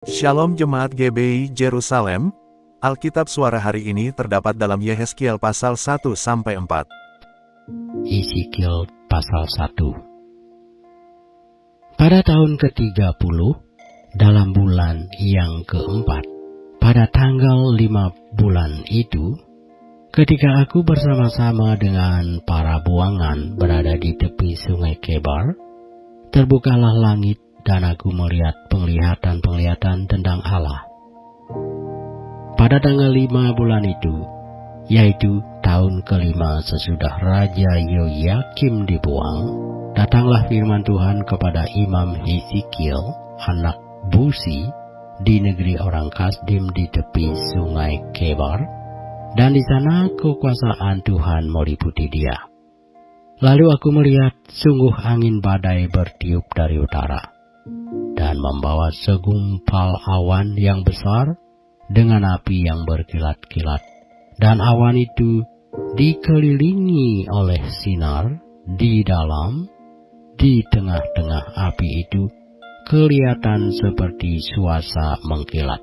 Shalom Jemaat GBI Jerusalem, Alkitab suara hari ini terdapat dalam Yehezkiel pasal 1-4. Yehezkiel pasal 1. Pada tahun ke-30, dalam bulan yang keempat, pada tanggal 5 bulan itu, ketika aku bersama-sama dengan para buangan berada di tepi sungai Kebar, terbukalah langit dan aku melihat penglihatan-penglihatan tentang Allah. Pada tanggal 5 bulan itu, yaitu tahun kelima sesudah Raja Yoyakim dibuang, datanglah firman Tuhan kepada Imam Yehezkiel, anak Buzi, di negeri orang Kasdim di tepi sungai Kebar, dan di sana kekuasaan Tuhan meliputi dia. Lalu aku melihat sungguh angin badai bertiup dari utara, dan membawa segumpal awan yang besar dengan api yang berkilat-kilat. Dan awan itu dikelilingi oleh sinar di dalam, di tengah-tengah api itu kelihatan seperti suasa mengkilat.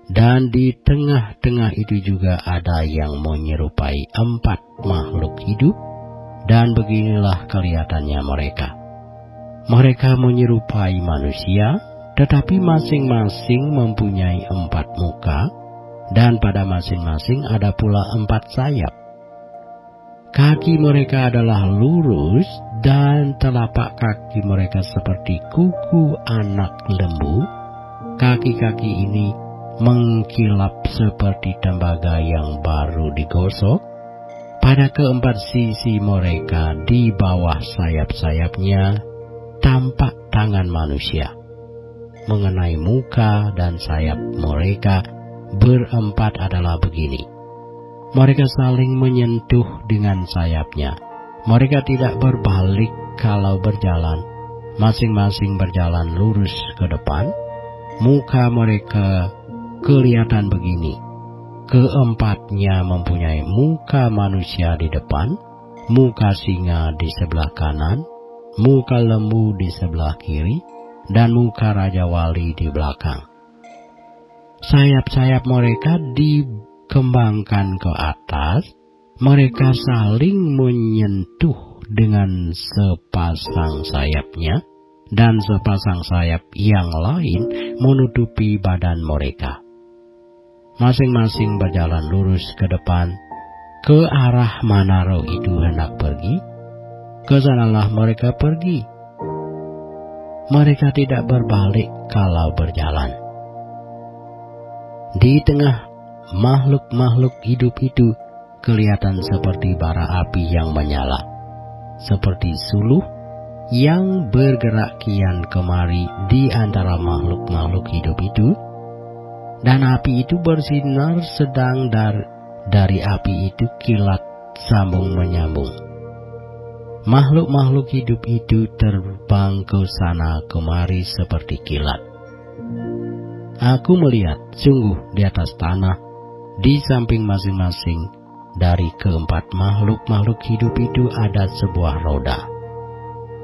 Dan di tengah-tengah itu juga ada yang menyerupai 4 makhluk hidup, dan beginilah kelihatannya mereka. Mereka menyerupai manusia, tetapi masing-masing mempunyai 4 muka, dan pada masing-masing ada pula 4 sayap. Kaki mereka adalah lurus, dan telapak kaki mereka seperti kuku anak lembu. Kaki-kaki ini mengkilap seperti tembaga yang baru digosok. Pada keempat sisi mereka di bawah sayap-sayapnya tampak tangan manusia. Mengenai muka dan sayap mereka berempat adalah begini. Mereka saling menyentuh dengan sayapnya. Mereka tidak berbalik kalau berjalan. Masing-masing berjalan lurus ke depan. Muka mereka kelihatan begini. Keempatnya mempunyai muka manusia di depan, muka singa di sebelah kanan, muka lembu di sebelah kiri, dan muka Raja Wali di belakang. Sayap-sayap mereka dikembangkan ke atas, mereka saling menyentuh dengan sepasang sayapnya, dan sepasang sayap yang lain menutupi badan mereka. Masing-masing berjalan lurus ke depan, ke arah mana roh itu hendak pergi, ke sanalah mereka pergi. Mereka tidak berbalik kalau berjalan. Di tengah makhluk-makhluk hidup itu kelihatan seperti bara api yang menyala, seperti suluh yang bergerak kian kemari di antara makhluk-makhluk hidup itu, dan api itu bersinar sedang dari api itu kilat sambung menyambung. Makhluk-makhluk hidup itu terbang ke sana kemari seperti kilat. Aku melihat sungguh di atas tanah, di samping masing-masing dari keempat makhluk-makhluk hidup itu ada sebuah roda.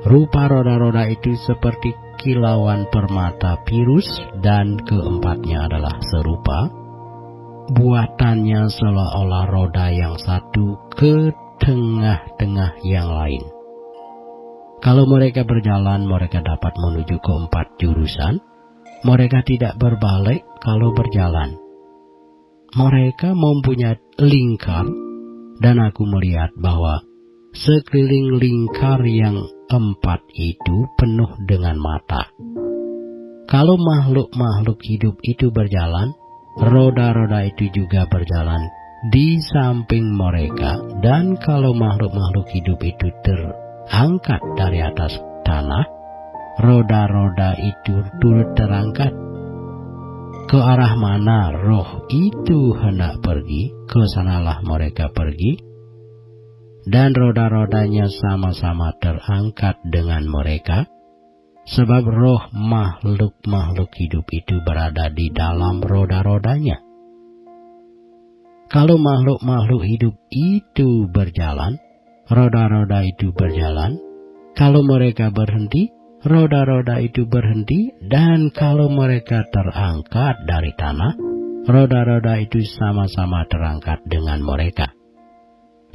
Rupa roda-roda itu seperti kilauan permata pirus, dan keempatnya adalah serupa. Buatannya seolah-olah roda yang satu ke tengah-tengah yang lain. Kalau mereka berjalan, mereka dapat menuju ke 4 jurusan. Mereka tidak berbalik kalau berjalan. Mereka mempunyai lingkar, dan aku melihat bahwa sekeliling lingkar yang 4 itu penuh dengan mata. Kalau makhluk-makhluk hidup itu berjalan, roda-roda itu juga berjalan di samping mereka, dan kalau makhluk-makhluk hidup itu terangkat dari atas tanah, roda-roda itu turut terangkat. Ke arah mana roh itu hendak pergi, ke sanalah mereka pergi, dan roda-rodanya sama-sama terangkat dengan mereka, sebab roh makhluk-makhluk hidup itu berada di dalam roda-rodanya. Kalau makhluk-makhluk hidup itu berjalan, roda-roda itu berjalan. Kalau mereka berhenti, roda-roda itu berhenti, dan kalau mereka terangkat dari tanah, roda-roda itu sama-sama terangkat dengan mereka.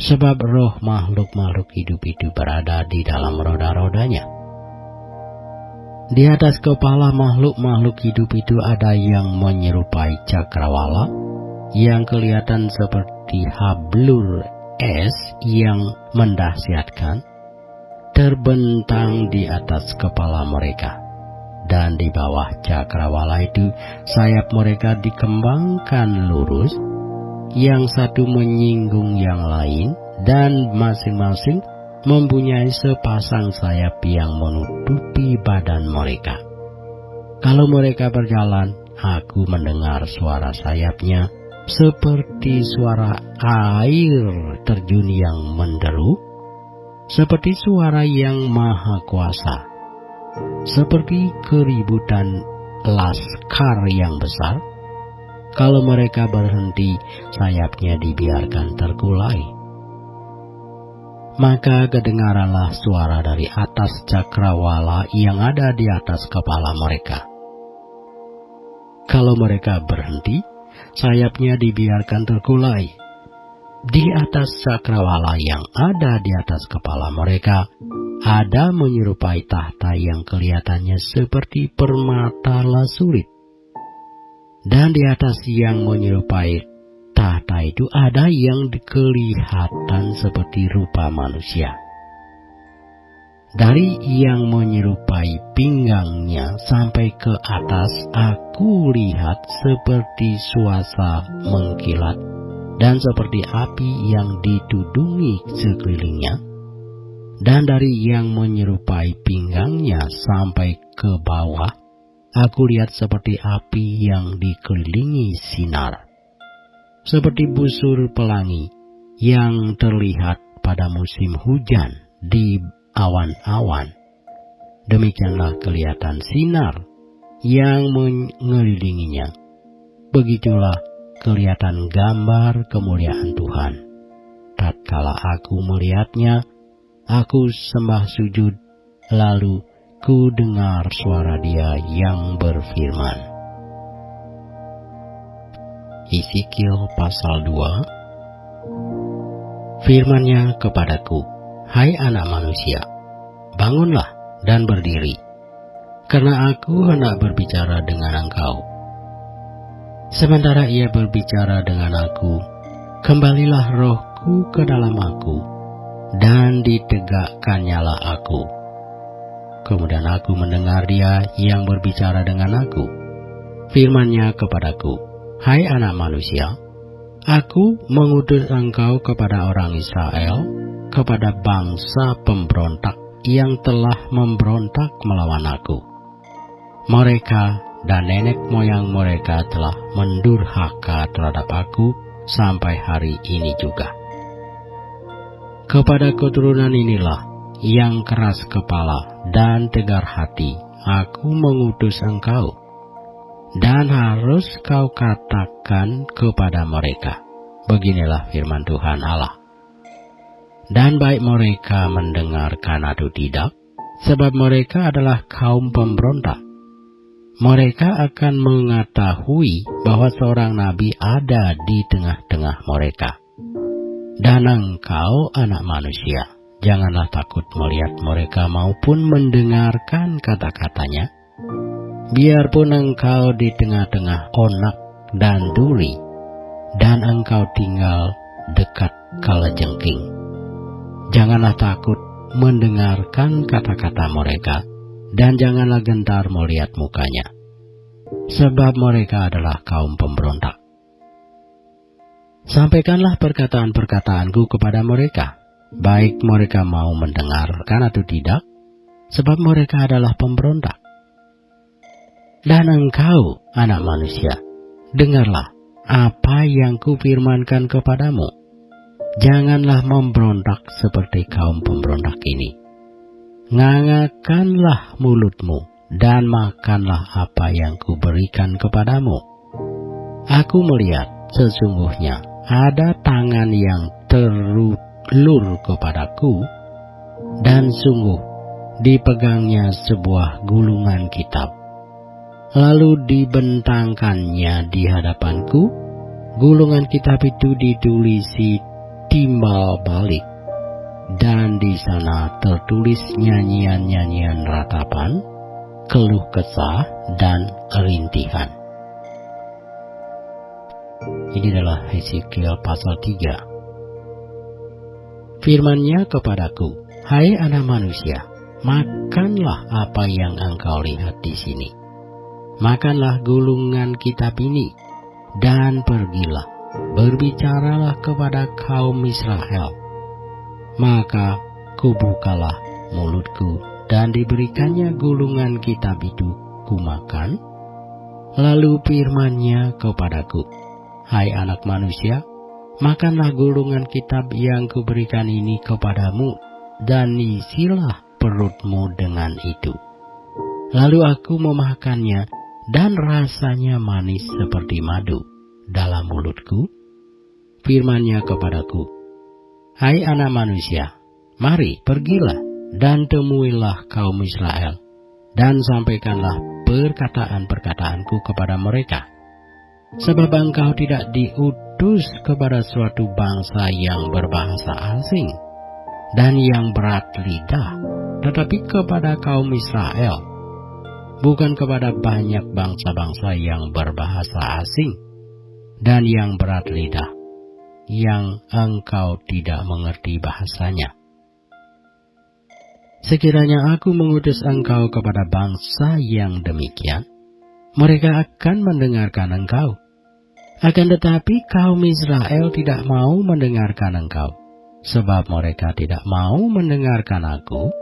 Sebab roh makhluk-makhluk hidup itu berada di dalam roda-rodanya. Di atas kepala makhluk-makhluk hidup itu ada yang menyerupai cakrawala, yang kelihatan seperti hablur es yang mendahsyatkan, terbentang di atas kepala mereka. Dan di bawah cakrawala itu, sayap mereka dikembangkan lurus, yang satu menyinggung yang lain, dan masing-masing mempunyai sepasang sayap yang menutupi badan mereka. Kalau mereka berjalan, aku mendengar suara sayapnya seperti suara air terjun yang menderu, seperti suara yang maha kuasa, seperti keributan laskar yang besar. Kalau mereka berhenti, sayapnya dibiarkan terkulai. Maka kedengaranlah suara dari atas cakrawala yang ada di atas kepala mereka. Kalau mereka berhenti, sayapnya dibiarkan terkulai. Di atas cakrawala yang ada di atas kepala mereka, ada menyerupai tahta yang kelihatannya seperti permata lasurit. Dan di atas yang menyerupai tahta itu ada yang kelihatan seperti rupa manusia. Dari yang menyerupai pinggangnya sampai ke atas, aku lihat seperti suasa mengkilat dan seperti api yang ditudungi sekelilingnya. Dan dari yang menyerupai pinggangnya sampai ke bawah, aku lihat seperti api yang dikelilingi sinar, seperti busur pelangi yang terlihat pada musim hujan di awan-awan. Demikianlah kelihatan sinar yang mengelilinginya. Begitulah kelihatan gambar kemuliaan Tuhan. Tatkala aku melihatnya, aku sembah sujud, lalu ku dengar suara Dia yang berfirman. Yeskiel pasal 2. Firman-Nya kepadaku, hai anak manusia, bangunlah dan berdiri, karena aku hendak berbicara dengan engkau. Sementara Ia berbicara dengan aku, kembalilah rohku ke dalam aku, dan ditegakkannyalah aku. Kemudian aku mendengar Dia yang berbicara dengan aku. Firman-Nya kepadaku, hai anak manusia, aku mengutus engkau kepada orang Israel, kepada bangsa pemberontak yang telah memberontak melawan aku. Mereka dan nenek moyang mereka telah mendurhaka terhadap aku sampai hari ini juga. Kepada keturunan inilah yang keras kepala dan tegar hati, aku mengutus engkau. Dan harus kau katakan kepada mereka, beginilah firman Tuhan Allah. Dan baik mereka mendengarkan atau tidak, sebab mereka adalah kaum pemberontak. Mereka akan mengetahui bahwa seorang nabi ada di tengah-tengah mereka. Dan engkau, anak manusia, janganlah takut melihat mereka maupun mendengarkan kata-katanya. Biarpun engkau di tengah-tengah onak dan duri, dan engkau tinggal dekat kalajengking, janganlah takut mendengarkan kata-kata mereka, dan janganlah gentar melihat mukanya, sebab mereka adalah kaum pemberontak. Sampaikanlah perkataan-perkataanku kepada mereka, baik mereka mau mendengarkan atau tidak, sebab mereka adalah pemberontak. Dan engkau, anak manusia, dengarlah apa yang kufirmankan kepadamu. Janganlah memberontak seperti kaum pemberontak ini. Ngangakanlah mulutmu dan makanlah apa yang kuberikan kepadamu. Aku melihat sesungguhnya ada tangan yang terulur kepadaku, dan sungguh dipegangnya sebuah gulungan kitab. Lalu dibentangkannya di hadapanku. Gulungan kitab itu ditulisi timbal balik, dan di sana tertulis nyanyian-nyanyian ratapan, keluh kesah, dan rintihan. Ini adalah Hesekiel pasal 3. Firman-Nya kepadaku, "Hai anak manusia, makanlah apa yang engkau lihat di sini. Makanlah gulungan kitab ini, dan pergilah, berbicaralah kepada kaum Israel." Maka kubukalah mulutku, dan diberikannya gulungan kitab itu kumakan. Lalu firman-Nya kepadaku, "Hai anak manusia, makanlah gulungan kitab yang kuberikan ini kepadamu, dan isilah perutmu dengan itu." Lalu aku memakannya, dan rasanya manis seperti madu dalam mulutku. Firman-Nya kepadaku, "Hai anak manusia, mari pergilah dan temuilah kaum Israel, dan sampaikanlah perkataan-perkataanku kepada mereka. Sebab engkau tidak diutus kepada suatu bangsa yang berbahasa asing dan yang berat lidah, tetapi kepada kaum Israel, bukan kepada banyak bangsa-bangsa yang berbahasa asing dan yang berat lidah, yang engkau tidak mengerti bahasanya. Sekiranya aku mengutus engkau kepada bangsa yang demikian, mereka akan mendengarkan engkau. Akan tetapi kaum Israel tidak mau mendengarkan engkau, sebab mereka tidak mau mendengarkan aku,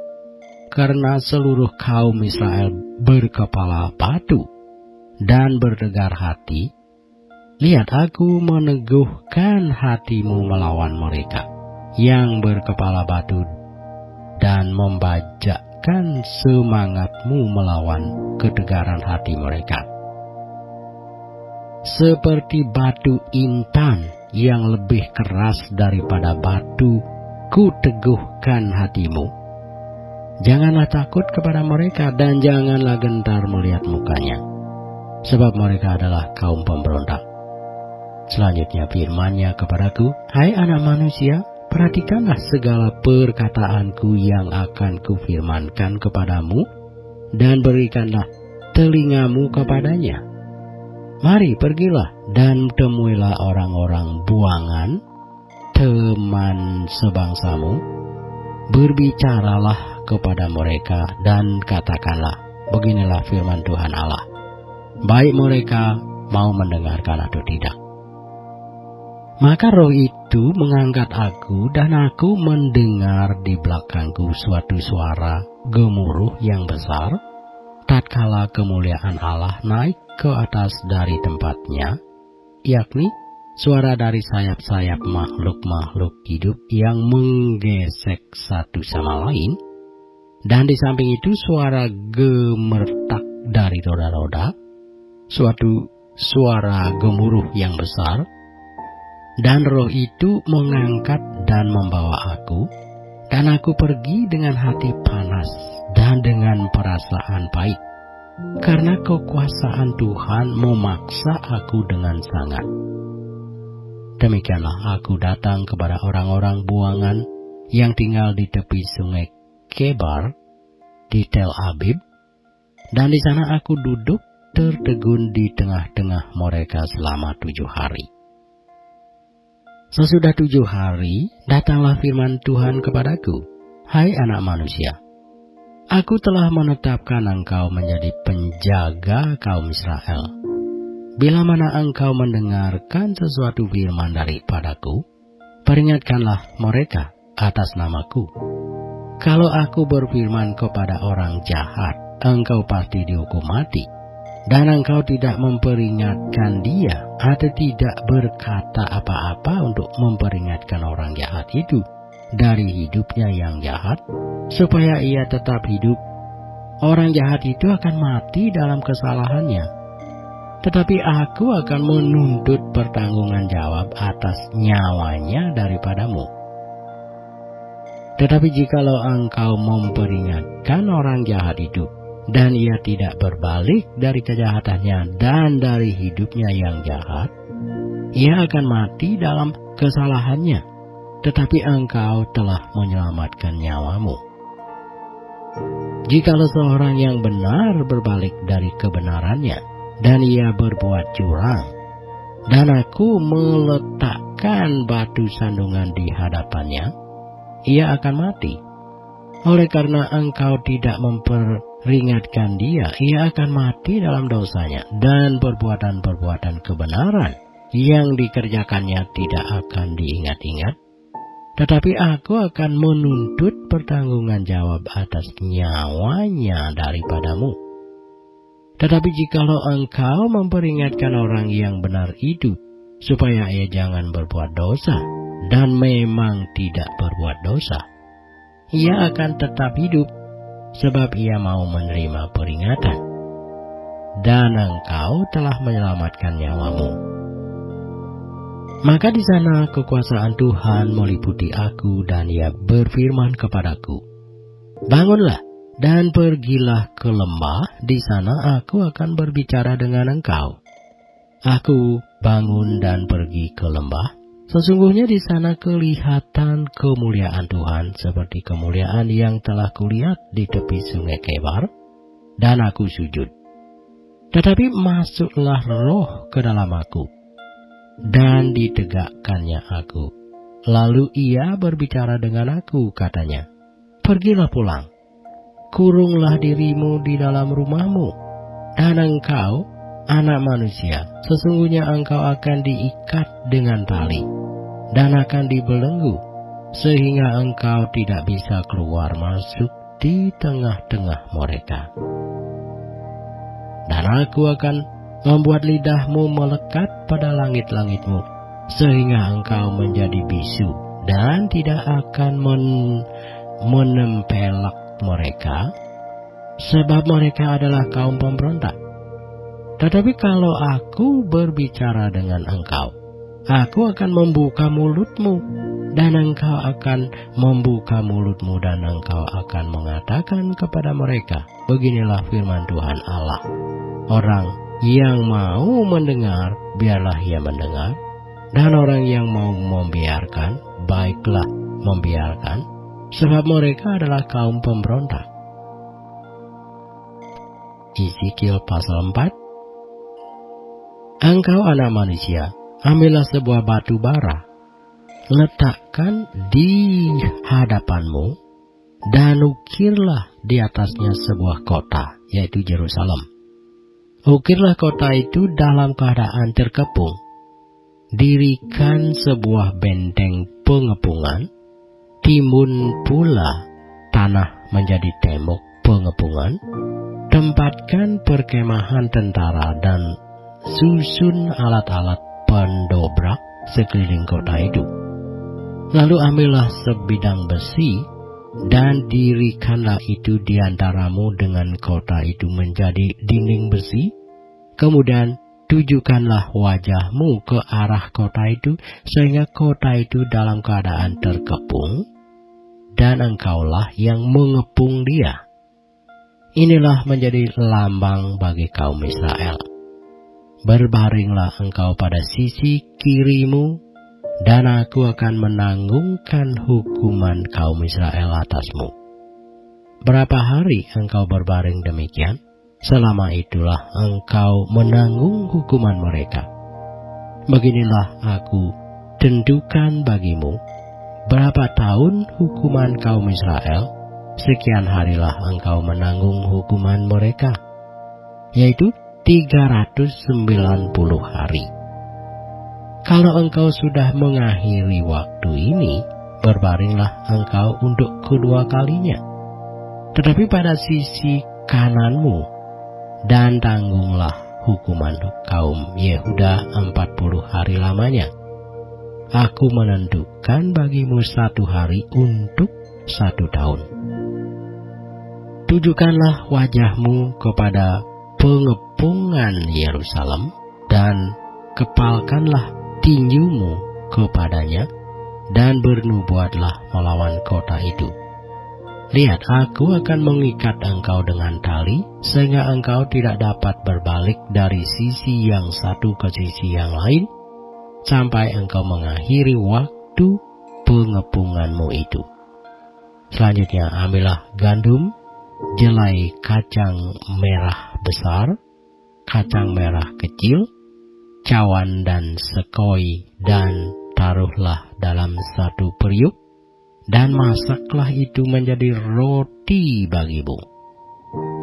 karena seluruh kaum Israel berkepala batu dan bertegar hati. Lihat, aku meneguhkan hatimu melawan mereka yang berkepala batu, dan membajakkan semangatmu melawan ketegaran hati mereka. Seperti batu intan yang lebih keras daripada batu, ku teguhkan hatimu. Janganlah takut kepada mereka, dan janganlah gentar melihat mukanya, sebab mereka adalah kaum pemberontak. Selanjutnya firman-Nya kepadaku, "Hai anak manusia, perhatikanlah segala perkataanku yang akan kufirmankan kepadamu, dan berikanlah telingamu kepadanya. Mari pergilah dan temuilah orang-orang buangan, teman sebangsamu. Berbicaralah kepada mereka dan katakanlah, beginilah firman Tuhan Allah, baik mereka mau mendengarkan atau tidak." Maka roh itu mengangkat aku, dan aku mendengar di belakangku suatu suara gemuruh yang besar, tatkala kemuliaan Allah naik ke atas dari tempatnya, yakni suara dari sayap-sayap makhluk-makhluk hidup yang menggesek satu sama lain, dan di samping itu suara gemertak dari roda-roda, suatu suara gemuruh yang besar. Dan roh itu mengangkat dan membawa aku, dan aku pergi dengan hati panas dan dengan perasaan pahit, karena kekuasaan Tuhan memaksa aku dengan sangat. Demikianlah aku datang kepada orang-orang buangan yang tinggal di tepi sungai Kebar di Tel Abib, dan di sana aku duduk tertegun di tengah-tengah mereka selama 7 hari. Sesudah 7 hari, datanglah firman Tuhan kepadaku, "Hai anak manusia, aku telah menetapkan engkau menjadi penjaga kaum Israel. Bila mana engkau mendengarkan sesuatu firman daripadaku, peringatkanlah mereka atas namaku. Kalau aku berfirman kepada orang jahat, engkau pasti dihukum mati. Dan engkau tidak memperingatkan dia, atau tidak berkata apa-apa untuk memperingatkan orang jahat itu dari hidupnya yang jahat, supaya ia tetap hidup. Orang jahat itu akan mati dalam kesalahannya, tetapi aku akan menuntut pertanggungan jawab atas nyawanya daripadamu. Tetapi jikalau engkau memperingatkan orang jahat itu, dan ia tidak berbalik dari kejahatannya dan dari hidupnya yang jahat, ia akan mati dalam kesalahannya, tetapi engkau telah menyelamatkan nyawamu. Jikalau seorang yang benar berbalik dari kebenarannya, dan ia berbuat curang, dan aku meletakkan batu sandungan di hadapannya, ia akan mati. Oleh karena engkau tidak memperingatkan dia, ia akan mati dalam dosanya, dan perbuatan-perbuatan kebenaran yang dikerjakannya tidak akan diingat-ingat. Tetapi aku akan menuntut pertanggungan jawab atas nyawanya daripadamu. Tetapi jikalau engkau memperingatkan orang yang benar itu, supaya ia jangan berbuat dosa, dan memang tidak berbuat dosa, ia akan tetap hidup, sebab ia mau menerima peringatan, dan engkau telah menyelamatkan nyawamu. Maka di sana kekuasaan Tuhan meliputi aku, dan ia berfirman kepadaku, bangunlah dan pergilah ke lembah, di sana aku akan berbicara dengan engkau. Aku bangun dan pergi ke lembah. Sesungguhnya di sana kelihatan kemuliaan Tuhan seperti kemuliaan yang telah kulihat di tepi sungai Kebar, dan aku sujud. Tetapi masuklah roh ke dalam aku, dan ditegakkannya aku. Lalu ia berbicara dengan aku, katanya, pergilah pulang, kurunglah dirimu di dalam rumahmu, dan engkau, anak manusia, sesungguhnya engkau akan diikat dengan tali, dan akan dibelenggu, sehingga engkau tidak bisa keluar masuk di tengah-tengah mereka. Dan aku akan membuat lidahmu melekat pada langit-langitmu, sehingga engkau menjadi bisu, dan tidak akan menempelak mereka, sebab mereka adalah kaum pemberontak. Tetapi kalau aku berbicara dengan engkau, aku akan membuka mulutmu, dan engkau akan membuka mulutmu, dan engkau akan mengatakan kepada mereka, beginilah firman Tuhan Allah. Orang yang mau mendengar, biarlah ia mendengar, dan orang yang mau membiarkan, baiklah membiarkan, sebab mereka adalah kaum pemberontak. Ezekiel pasal 4. Engkau anak manusia, ambillah sebuah batu bara, letakkan di hadapanmu, dan ukirlah di atasnya sebuah kota, yaitu Yerusalem. Ukirlah kota itu dalam keadaan terkepung. Dirikan sebuah benteng pengepungan, timbun pula tanah menjadi tembok pengepungan, tempatkan perkemahan tentara dan susun alat-alat pendobrak sekeliling kota itu. Lalu ambillah sebidang besi, dan dirikanlah itu di antaramu dengan kota itu menjadi dinding besi. Kemudian tujukanlah wajahmu ke arah kota itu, sehingga kota itu dalam keadaan terkepung, dan engkaulah yang mengepung dia. Inilah menjadi lambang bagi kaum Israel. Berbaringlah engkau pada sisi kirimu, dan aku akan menanggungkan hukuman kaum Israel atasmu. Berapa hari engkau berbaring demikian? Selama itulah engkau menanggung hukuman mereka. Beginilah aku tentukan bagimu berapa tahun hukuman kaum Israel, sekian harilah engkau menanggung hukuman mereka, yaitu 390 hari. Kalau engkau sudah mengakhiri waktu ini, berbaringlah engkau untuk kedua kalinya, tetapi pada sisi kananmu, dan tanggunglah hukuman kaum Yehuda 40 hari lamanya. Aku menentukan bagimu 1 hari untuk 1 tahun. Tujukanlah wajahmu kepada pengepungan Yerusalem, dan kepalkanlah tinjumu kepadanya, dan bernubuatlah melawan kota itu. Lihat, aku akan mengikat engkau dengan tali, sehingga engkau tidak dapat berbalik dari sisi yang satu ke sisi yang lain, sampai engkau mengakhiri waktu pengepunganmu itu. Selanjutnya, ambillah gandum, jelai kacang merah besar, kacang merah kecil, cawan dan sekoi, dan taruhlah dalam satu periuk, dan masaklah itu menjadi roti bagimu.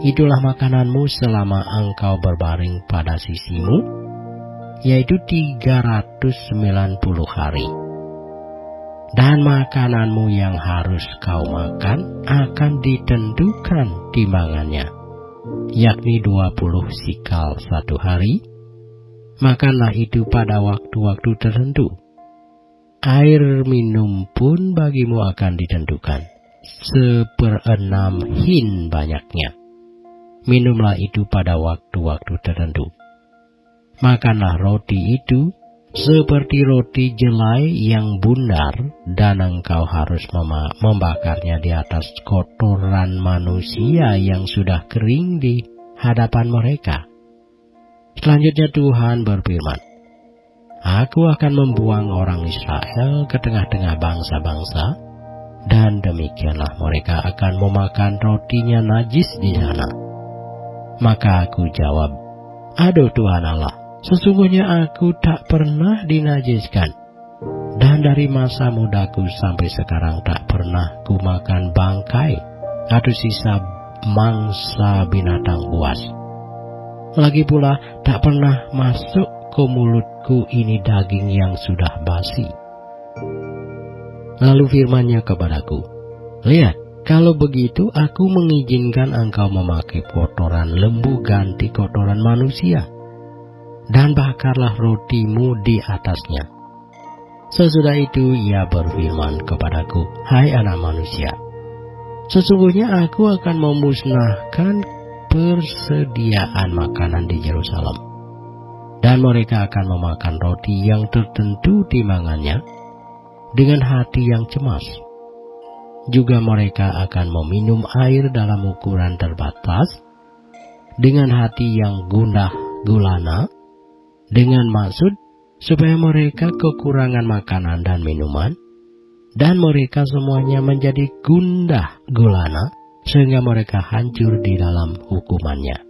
Itulah makananmu selama engkau berbaring pada sisimu, yaitu 390 hari. Dan makananmu yang harus kau makan akan ditentukan timbangannya, yakni 20 sikal satu hari. Makanlah itu pada waktu-waktu tertentu. Air minum pun bagimu akan ditentukan, 1/6 hin banyaknya. Minumlah itu pada waktu-waktu tertentu. Makanlah roti itu seperti roti jelai yang bundar, dan engkau harus membakarnya di atas kotoran manusia yang sudah kering di hadapan mereka. Selanjutnya Tuhan berfirman, Aku akan membuang orang Israel ke tengah-tengah bangsa-bangsa, dan demikianlah mereka akan memakan rotinya najis di sana. Maka aku jawab, Aduh Tuhan Allah, sesungguhnya aku tak pernah dinajiskan, dan dari masa mudaku sampai sekarang tak pernah ku makan bangkai atau sisa mangsa binatang buas. Lagi pula tak pernah masuk ke mulutku ini daging yang sudah basi. Lalu firman-Nya kepadaku, Lihat, kalau begitu aku mengizinkan engkau memakai kotoran lembu ganti kotoran manusia, dan bakarlah rotimu di atasnya. Sesudah itu ia berfirman kepadaku, Hai anak manusia, sesungguhnya aku akan memusnahkan persediaan makanan di Yerusalem, dan mereka akan memakan roti yang tertentu timbangannya dengan hati yang cemas. Juga mereka akan meminum air dalam ukuran terbatas dengan hati yang gundah gulana, dengan maksud supaya mereka kekurangan makanan dan minuman, dan mereka semuanya menjadi gundah gulana, sehingga mereka hancur di dalam hukumannya.